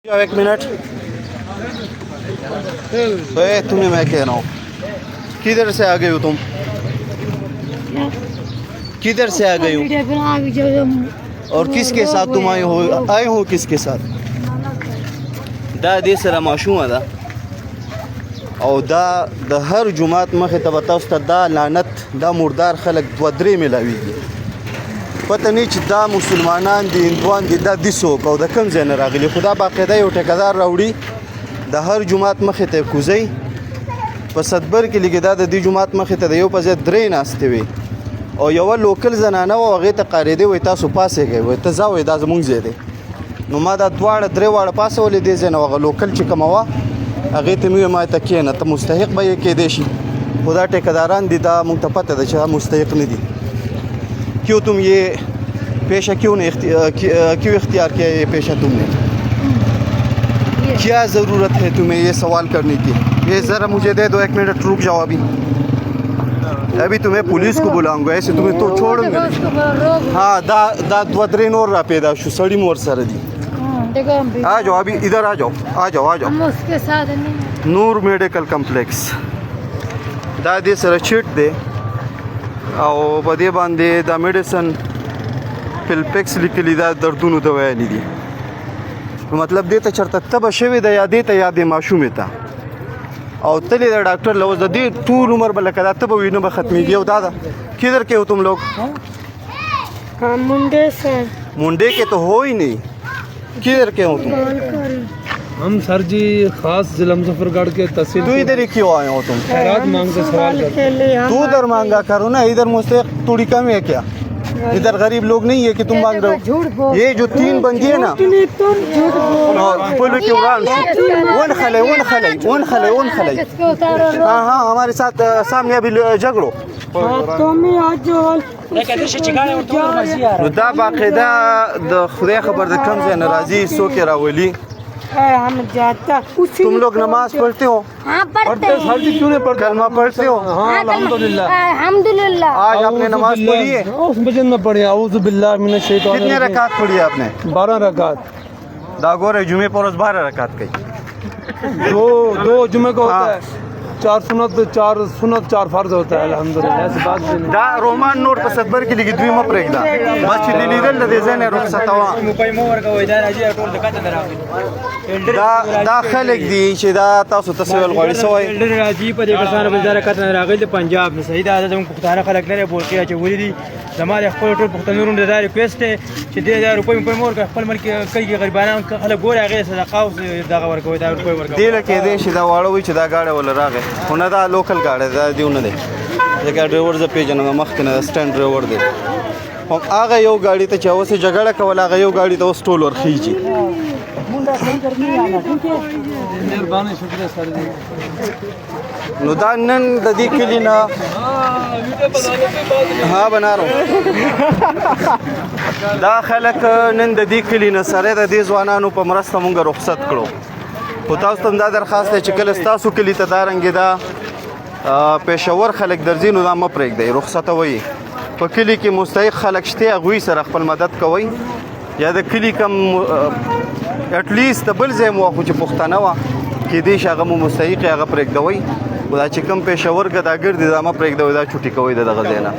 जाओ एक मिनट। तुम्हें मैं कह रहा हूँ, किधर से आ गई हो तुम? किधर से आ गई हो? और किसके साथ तुम आए हो किसके साथ? दा दे सरा माशूम दा او دا د هر جمعات مخه ته تاسو ته دا لعنت دا مردار خلک دوه درې ملاویږي. پته نه چې دا مسلمانان دي هندوان دي دا دیسو او د کم ځای نه راغلي. خدا باقاعده یو ټیکدار راوړي د هر جمعات مخه ته کوزي په صدبر کې لګي. دا د دې جمعات مخه ته یو په ځای درې ناستې وي او یو لوکل زنانه او هغه ته قاریده وي تاسو پاسې گئی وي ته ځاوي دا زمونږ ځای دی. نو ما دا دواړه درې واړه پاسولې دي ځنه هغه لوکل چې کومه هغه ته مې ما ته کېنه ته مستحق به یې کېدې شي. خدا ټیکداران دي دا مونږ ته پته ده چې مستحق نه دي. क्यों तुम ये पेशा क्यों इख्तियार किया? ये पेशा तुमने क्या ज़रूरत है तुम्हें ये सवाल करने की? ये ज़रा मुझे दे दो, एक मिनट रुक जाओ. अभी तुम्हें पुलिस को बुलाऊंगा, ऐसे तुम्हें तो छोड़ूंगा. हाँ दा द्वद्रे नोर रा पैदा शु सड़ी मोर सरदी. आ जाओ अभी इधर आ जाओ. हम उसके साथ नूर मेडिकल कम्प्लेक्स दा दे सर चिट दे او په دې باندې د میډیسن فلپکس لیکلي دا دردونو دوايانې دي. مطلب دې ته چرته تبه شوې ده یا دې ته یا دې ماشومې ته او تلې د ډاکټر لوز د دې ټول عمر به لکه دا تبه وي نه به ختمېږي. او دا ده किधर के हो तुम लोग? मुंडे सर. मुंडे के तो हो ही नहीं. किधर के हो तुम? हम सर जी खास जिला मुजफ्फरगढ़ के तहसील. तू इधर ही क्यों आए हो तुम? खैरात मांगते सवाल करते. तू उधर मांगा करो ना, इधर मुझसे थोड़ी कम है क्या? इधर गरीब लोग नहीं है कि तुम मांग रहे हो. ये जो तीन बंदी है ना हाँ हमारे साथ सामने अभी झगड़ो دا باقاعده د خدای خبر د کم ځای ناراضي سو کې راولي. हम जाता तुम लोग नमाज पढ़ते हो? हाँ पढ़ते हैं. सर जी क्यों नहीं पढ़ते? कलमा पढ़ते हो? हाँ अल्हम्दुलिल्लाह. अल्हम्दुलिल्लाह. आज आपने नमाज पढ़ी है? उस बजन में पढ़ी औज़ु बिल्लाहि मिनश शैतानिर कितने रजीम. रकात पढ़ी आपने? 12 रकात. दागोरे जुमे पर 12 रकात कही. दो जुमे को होता है. 4 सुन्नत 4 फर्ज होता है. अल्हम्दुलिल्लाह ऐसी बात भी नहीं. دا رومان نور په صدبر کې لګي دوی مپرېږ دا بس چې لیدل د ځنه رخصت وا دا خلک دي چې دا تاسو تسویل غوړي سوای راځي په دې کسانو په ځاره کتن راغلي د پنجاب نه صحیح دا زموږ پښتانه خلک نه بولکي چې ولې دي زماره خپل ټول پښتنو د ریکوست چې د 1000 روپۍ په مور خپل ملک کوي غریبانو خلک ګور هغه صدقه او دغه ورکوي دا روپۍ ورکوي. دی لکه دې چې دا واړوي چې دا گاډه ول راغې خونه دا لوکل گاډه دا دیونه دی. ځکه ډرایور ز پیژنم مخکې نه سټاند ډرایور دی. هم هغه یو گاډي ته چې اوسه جګړه کول هغه یو گاډي ته اوس ټول ورخیږي. مهرباني شکریہ سر جی. نو دا نن د دې کلی نه ها بنا رہا ہوں دا خلک نن د دې کلی نه سره د دې ځوانانو په مرسته مونږ رخصت کړو. خو تاسو ته دا درخواست دی چې کله ستاسو کلی ته دا رنګې دا پېښور خلک درځي نو دا مه پرېږدئ رخصتوئ. په کلي کې مستحق خلک شته هغوی سره خپل مدد کوئ یا د کلي کم اټلیست د بل ځای مو خو چې پښتانه وه کېدای شي هغه مو مستحق یې هغه پرېږدوئ. خو دا چې کم پېښور ګداګر دي دا مه پرېږدوئ دا چوټي کوئ د دغه ځای نه.